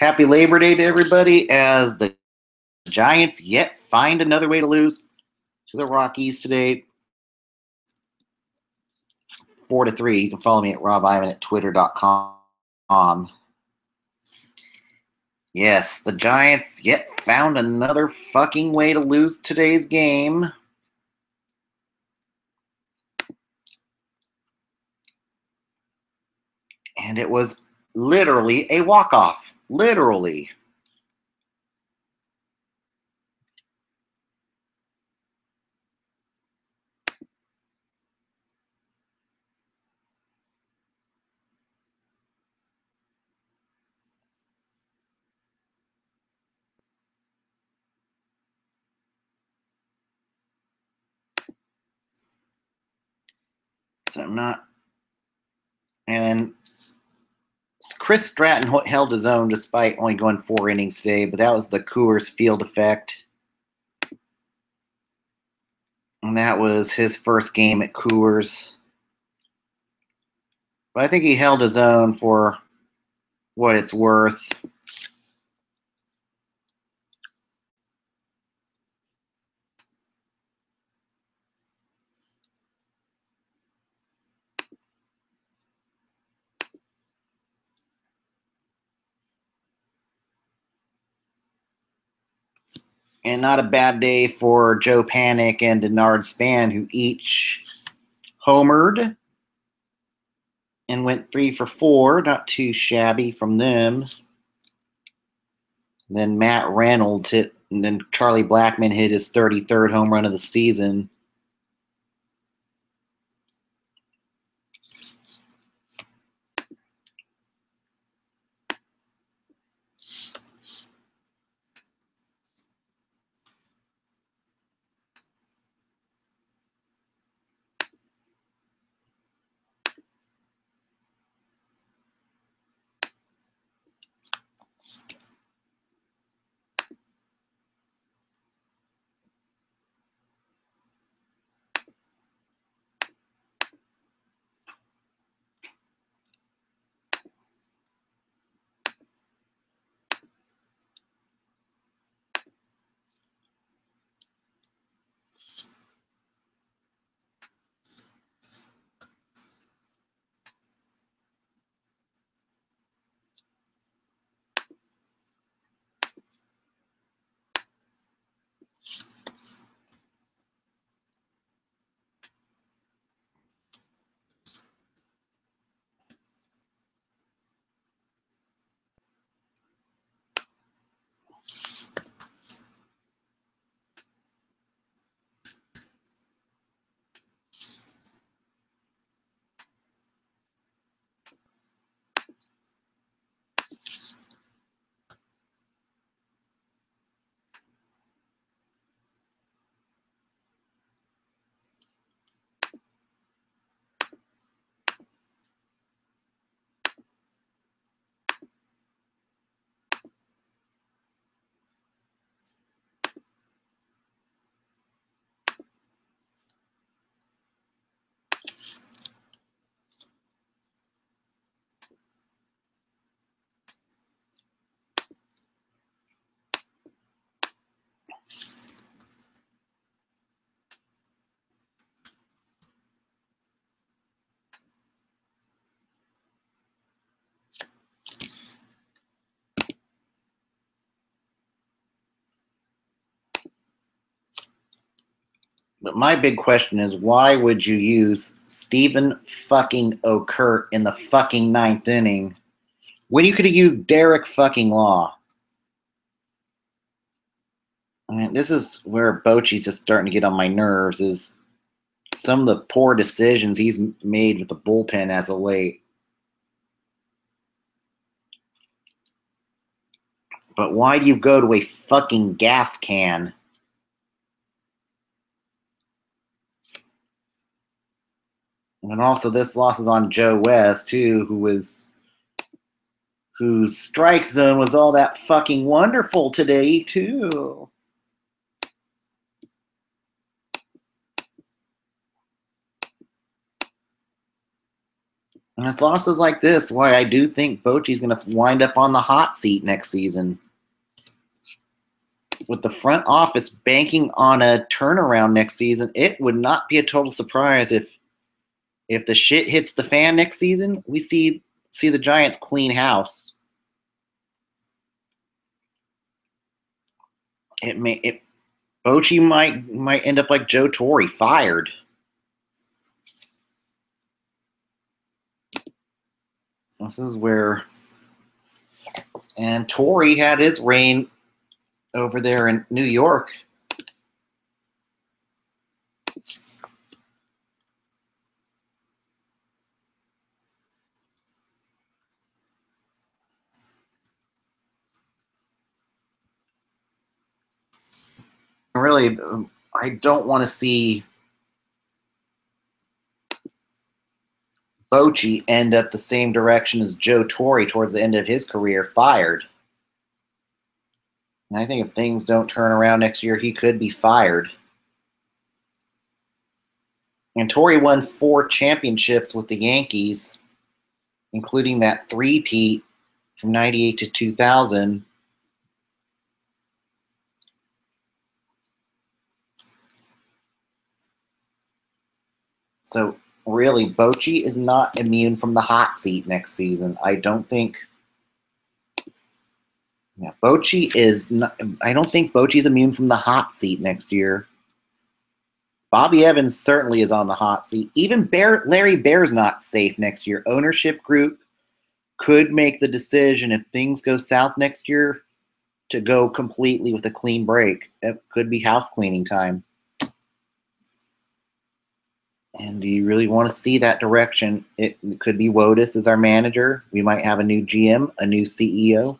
Happy Labor Day to everybody as the Giants yet find another way to lose to the Rockies today. 4-3. You can follow me at Rob Ivan at twitter.com. Yes, the Giants yet found another fucking way to lose today's game. And it was literally a walk-off. Literally. So I'm not. And Chris Stratton held his own despite only going 4 innings today, but that was the Coors field effect. And that was his first game at Coors. But I think he held his own for what it's worth. And not a bad day for Joe Panic and Denard Span, who each homered and went 3 for 4. Not too shabby from them. Then Matt Reynolds hit, and then Charlie Blackmon hit his 33rd home run of the season. But my big question is, why would you use Stephen fucking O'Kurt in the fucking 9th inning when you could have used Derek fucking Law? I mean, this is where Bochy's just starting to get on my nerves, is some of the poor decisions he's made with the bullpen as of late. But why do you go to a fucking gas can? And also this loss is on Joe West, too, whose strike zone was all that fucking wonderful today, too. And it's losses like this why I do think Bochy's going to wind up on the hot seat next season. With the front office banking on a turnaround next season, it would not be a total surprise if the shit hits the fan next season, we see the Giants clean house. Bochy might end up like Joe Torre, fired. This is where, and Torre had his reign over there in New York. Really, I don't want to see Bochy end up the same direction as Joe Torre towards the end of his career, fired. And I think if things don't turn around next year, he could be fired. And Torre won 4 championships with the Yankees, including that three-peat from 98 to 2000. So really, Bochy is not immune from the hot seat next season. I don't think. Yeah, Bochy is not. I don't think Bochy's immune from the hot seat next year. Bobby Evans certainly is on the hot seat. Even Larry Baer's not safe next year. Ownership group could make the decision if things go south next year to go completely with a clean break. It could be house cleaning time. And do you really want to see that direction? It could be Wotus as our manager. We might have a new GM, a new CEO.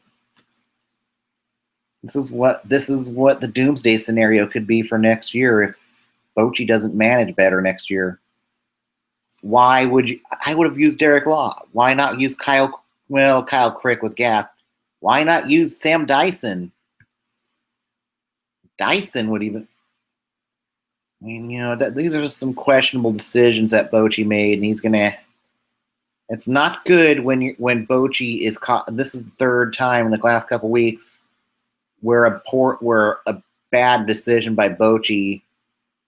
This is what the doomsday scenario could be for next year if Bochy doesn't manage better next year. Why would you? I would have used Derek Law. Why not use Kyle? Well, Kyle Crick was gassed. Why not use Sam Dyson? Dyson would even. I mean, these are just some questionable decisions that Bochy made, and he's gonna. It's not good when Bochy is caught. This is the third time in the last couple weeks where a bad decision by Bochy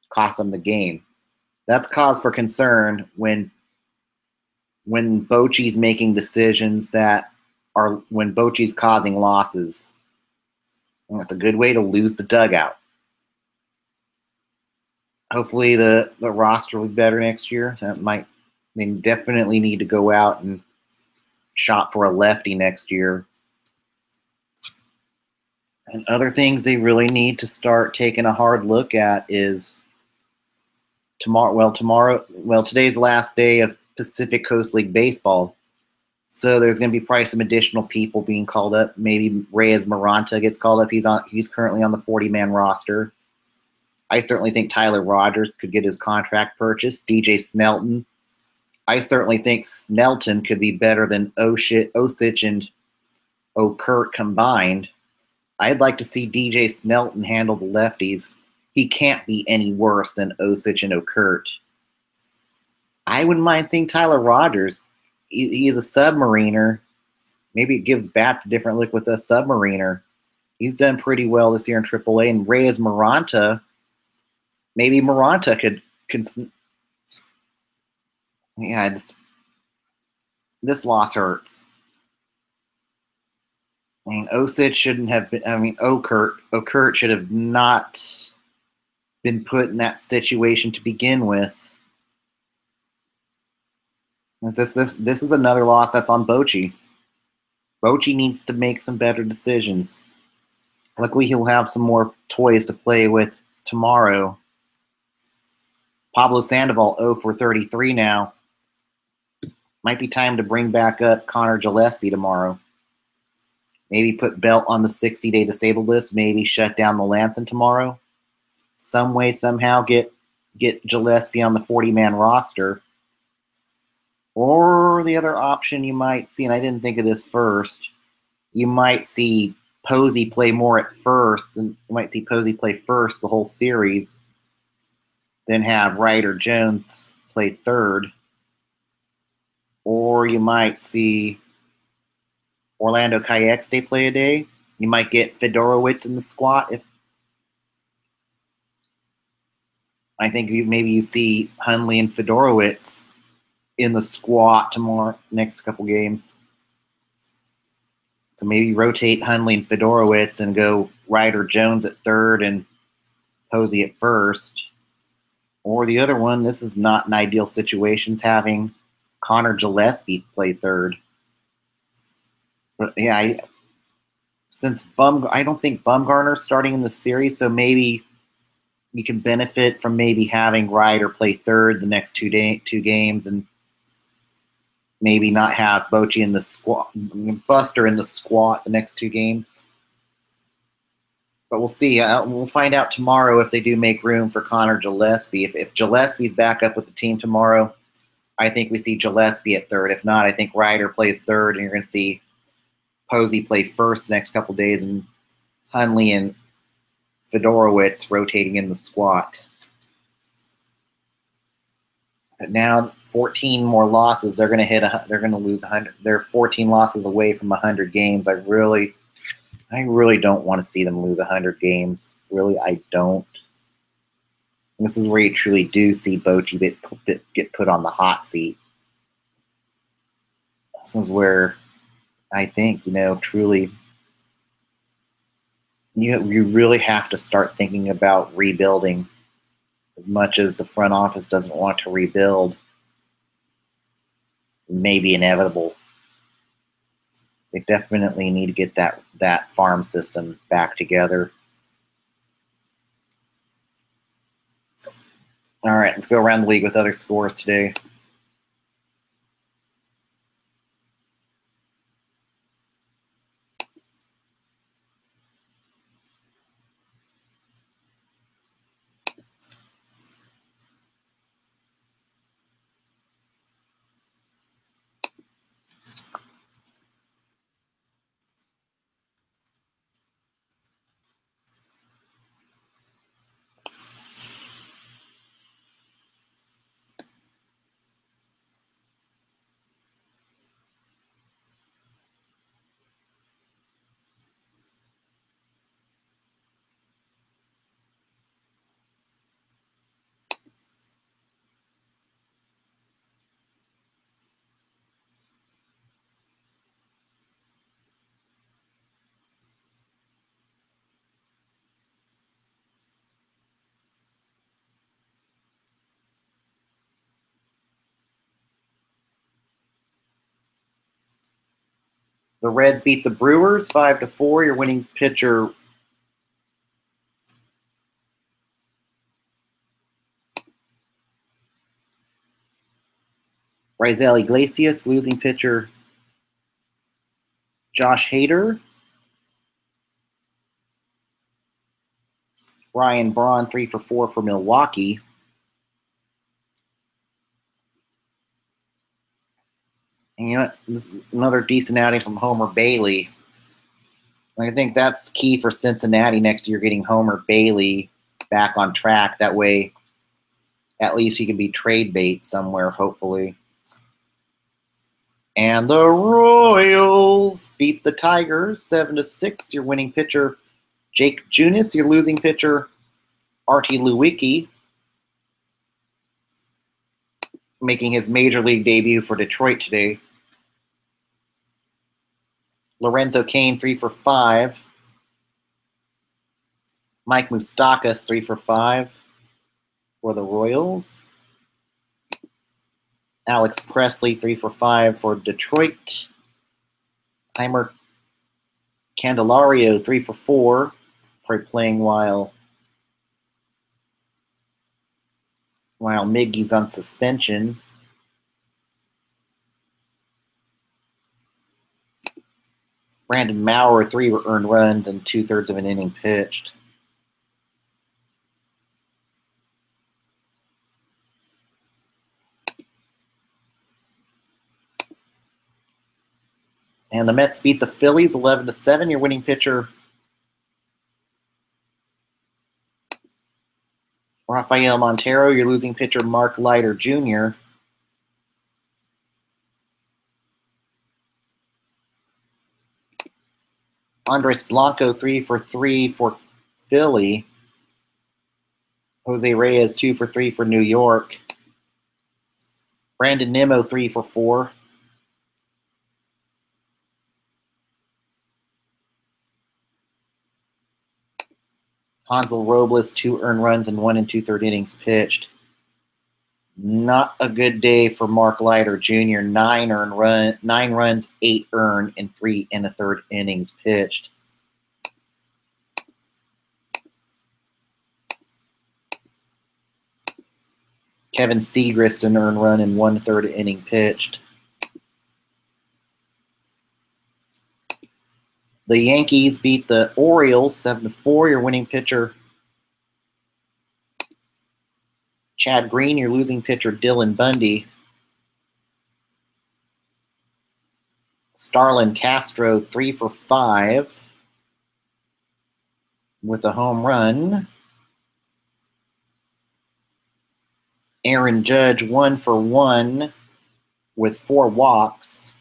cost him the game. That's cause for concern when Bochy's making decisions when Bochy's causing losses. And it's a good way to lose the dugout. Hopefully the roster will be better next year. They definitely need to go out and shop for a lefty next year. And other things they really need to start taking a hard look at is today's the last day of Pacific Coast League Baseball. So there's going to be probably some additional people being called up. Maybe Reyes Maranta gets called up. He's currently on the 40-man roster. I certainly think Tyler Rogers could get his contract purchased. DJ Snelton. I certainly think Snelton could be better than Osich and Okert combined. I'd like to see DJ Snelton handle the lefties. He can't be any worse than Osich and Okert. I wouldn't mind seeing Tyler Rogers. He is a submariner. Maybe it gives bats a different look with a submariner. He's done pretty well this year in AAA. And Reyes Maranta, maybe Maranta could yeah, this loss hurts. I mean, Osich shouldn't have been. I mean, Okert should have not been put in that situation to begin with. This is another loss that's on Bochy. Bochy needs to make some better decisions. Luckily, he'll have some more toys to play with tomorrow. Pablo Sandoval 0 for 33 now. Might be time to bring back up Connor Gillespie tomorrow. Maybe put Belt on the 60-day disabled list. Maybe shut down Melanson tomorrow. Some way, somehow get Gillespie on the 40-man roster. Or the other option you might see, and I didn't think of this first, you might see Posey play more at first. And you might see Posey play first the whole series. Then have Wright or Jones play third. Or you might see Orlando Kayaks they play a day. You might get Fedorowicz in the squat. If I think maybe you see Hundley and Fedorowicz in the squat tomorrow, next couple games. So maybe rotate Hundley and Fedorowicz and go Ryder Jones at third and Posey at first. Or the other one, this is not an ideal situation, is having Connor Gillespie play third. But yeah, I don't think Bumgarner's starting in the series, so maybe you can benefit from maybe having Ryder play third the next two games and maybe not have Bochy in the squat, Buster in the squat the next two games. But we'll see. We'll find out tomorrow if they do make room for Connor Gillespie. If Gillespie's back up with the team tomorrow, I think we see Gillespie at third. If not, I think Ryder plays third, and you're going to see Posey play first the next couple days, and Hundley and Fedorowicz rotating in the squat. But now 14 more losses. They're going to lose 100. They're 14 losses away from 100 games. I really don't want to see them lose 100 games. Really, I don't. This is where you truly do see Bochy get put on the hot seat. This is where I think, truly you really have to start thinking about rebuilding. As much as the front office doesn't want to rebuild, it may be inevitable. They definitely need to get that farm system back together. All right, let's go around the league with other scores today. The Reds beat the Brewers 5-4. Your winning pitcher Raisel Iglesias, losing pitcher Josh Hader. Ryan Braun 3-for-4 for Milwaukee. And this is another decent outing from Homer Bailey. I think that's key for Cincinnati next year, getting Homer Bailey back on track. That way, at least he can be trade bait somewhere, hopefully. And the Royals beat the Tigers 7-6. Your winning pitcher, Jake Junis. Your losing pitcher, Artie Lewicki, making his major league debut for Detroit today. Lorenzo Cain 3-for-5. Mike Moustakas 3-for-5 for the Royals. Alex Presley 3-for-5 for Detroit. Heimer Candelario 3-for-4, probably playing while Miggy's on suspension. Brandon Maurer 3 earned runs and 2/3 of an inning pitched. And the Mets beat the Phillies 11-7. Your winning pitcher, Rafael Montero. Your losing pitcher, Mark Leiter Jr. Andres Blanco 3 for 3 for Philly. Jose Reyes 2 for 3 for New York. Brandon Nimmo 3 for 4. Hansel Robles 2 earned runs and 1 2/3 innings pitched. Not a good day for Mark Leiter Jr. 9 runs, 8 earned, and 3 1/3 innings pitched. Kevin Segrist an earned run and 1/3 inning pitched. The Yankees beat the Orioles 7-4. Your winning pitcher, Chad Green. Your losing pitcher, Dylan Bundy. Starlin Castro 3 for 5 with a home run. Aaron Judge 1 for 1 with 4 walks.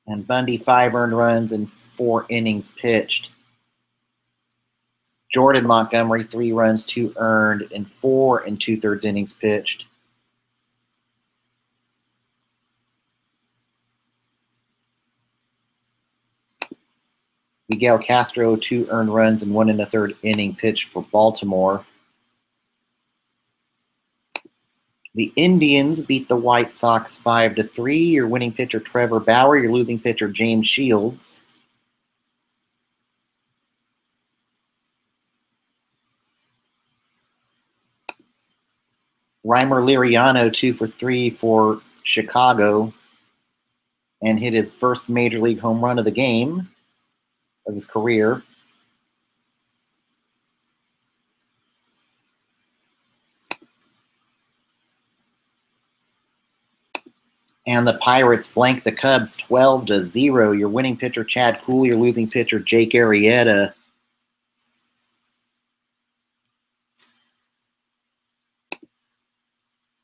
And Bundy 5 earned runs and 4 innings pitched. Jordan Montgomery 3 runs, 2 earned, and 4 2/3 innings pitched. Miguel Castro 2 earned runs and 1 1/3 inning pitched for Baltimore. The Indians beat the White Sox 5-3. Your winning pitcher, Trevor Bauer. Your losing pitcher, James Shields. Reimer Liriano 2 for 3 for Chicago and hit his first major league home run of the game of his career. And the Pirates blanked the Cubs 12-0. Your winning pitcher, Chad Kuhl. Your losing pitcher, Jake Arrieta.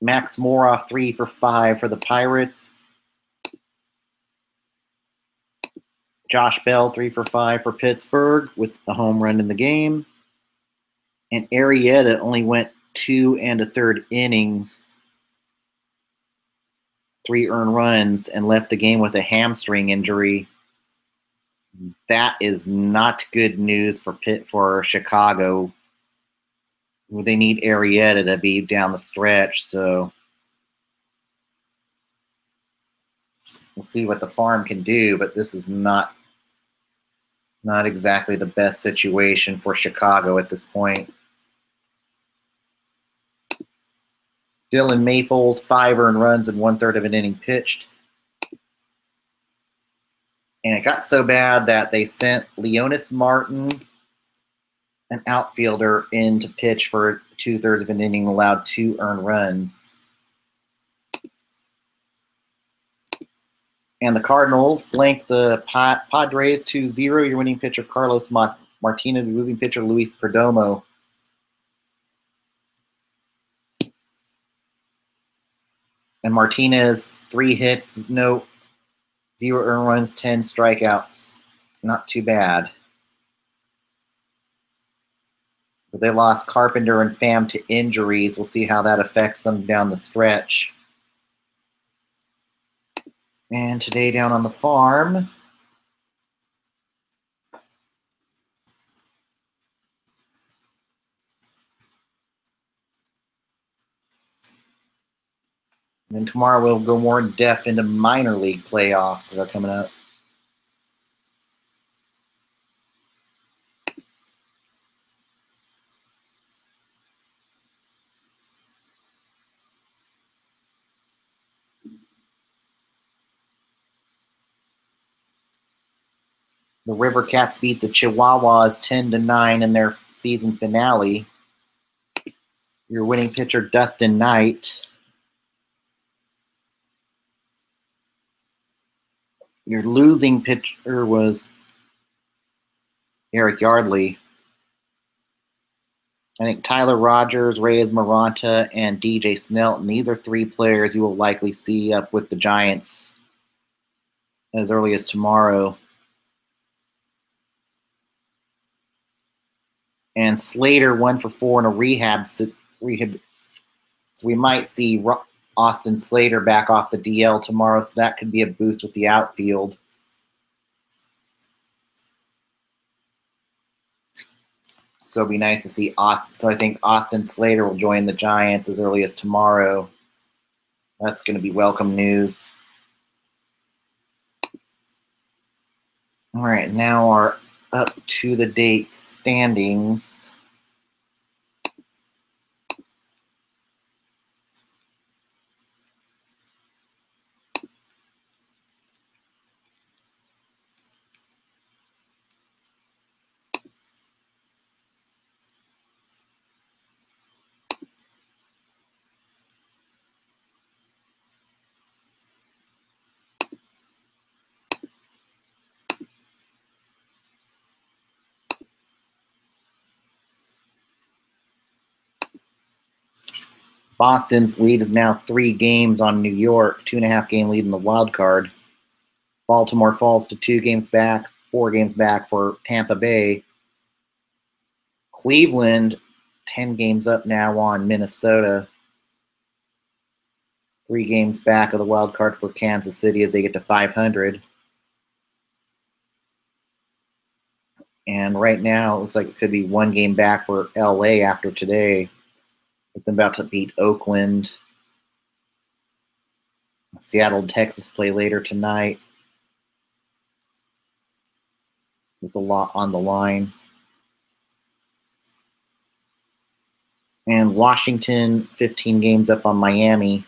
Max Moroff 3 for 5 for the Pirates. Josh Bell 3 for 5 for Pittsburgh with a home run in the game. And Arrieta only went 2 1/3 innings, 3 earned runs, and left the game with a hamstring injury. That is not good news for Chicago. They need Arrieta to be down the stretch, so we'll see what the farm can do, but this is not exactly the best situation for Chicago at this point. Dylan Maples, 5 earned runs and 1/3 of an inning pitched. And it got so bad that they sent Leonis Martin, an outfielder, in to pitch for 2/3 of an inning, allowed 2 earned runs. And the Cardinals blanked the Padres 2-0. Your winning pitcher, Carlos Martinez. Your losing pitcher, Luis Perdomo. And Martinez, 3 hits, 0 earned runs, 10 strikeouts. Not too bad. But they lost Carpenter and Pham to injuries. We'll see how that affects them down the stretch. And today down on the farm, and then tomorrow we'll go more in depth into minor league playoffs that are coming up. The River Cats beat the Chihuahuas 10-9 in their season finale. Your winning pitcher, Dustin Knight. Your losing pitcher was Eric Yardley. I think Tyler Rogers, Reyes Maranta, and DJ Snelton. These are 3 players you will likely see up with the Giants as early as tomorrow. And Slater 1 for 4 in a rehab. So we might see Austin Slater back off the DL tomorrow, so that could be a boost with the outfield. So it'd be nice to see Austin. So I think Austin Slater will join the Giants as early as tomorrow. That's going to be welcome news. All right, now our up-to-the-date standings. Boston's lead is now 3 games on New York, 2.5-game lead in the wild card. Baltimore falls to 2 games back, 4 games back for Tampa Bay. Cleveland, 10 games up now on Minnesota. 3 games back of the wild card for Kansas City as they get to 500. And right now, it looks like it could be 1 game back for LA after today, with them about to beat Oakland. Seattle and Texas play later tonight with a lot on the line. And Washington, 15 games up on Miami.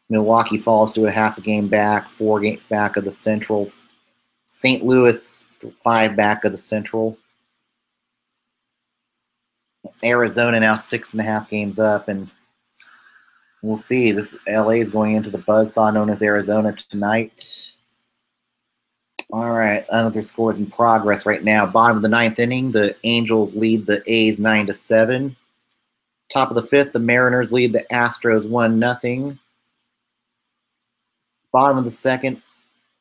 Milwaukee falls to a half a game back, 4 games back of the Central. St. Louis, 5 back of the Central. Arizona now 6.5 games up, and we'll see. This LA is going into the buzzsaw known as Arizona tonight. All right, another scores in progress right now. Bottom of the 9th inning, the Angels lead the A's 9-7. Top of the 5th, the Mariners lead the Astros 1-0. Bottom of the 2nd,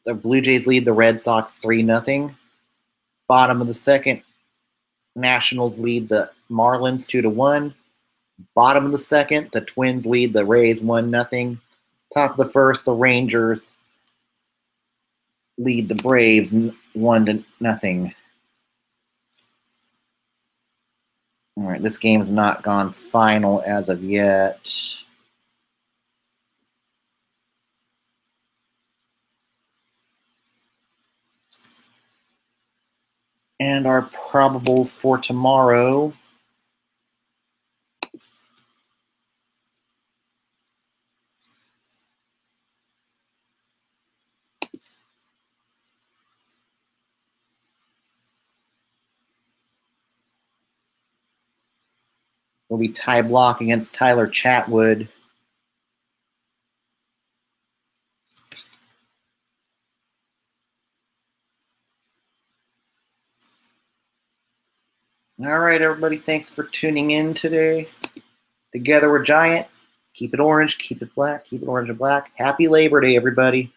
the Blue Jays lead the Red Sox 3-0. Bottom of the 2nd, Nationals lead the Marlins 2-1. Bottom of the 2nd, the Twins lead the Rays 1-0. Top of the 1st, the Rangers lead the Braves 1-0. All right, this game's not gone final as of yet. And our probables for tomorrow. Will be Ty Block against Tyler Chatwood. All right, everybody, thanks for tuning in today. Together we're giant. Keep it orange, keep it black, keep it orange and black. Happy Labor Day, everybody.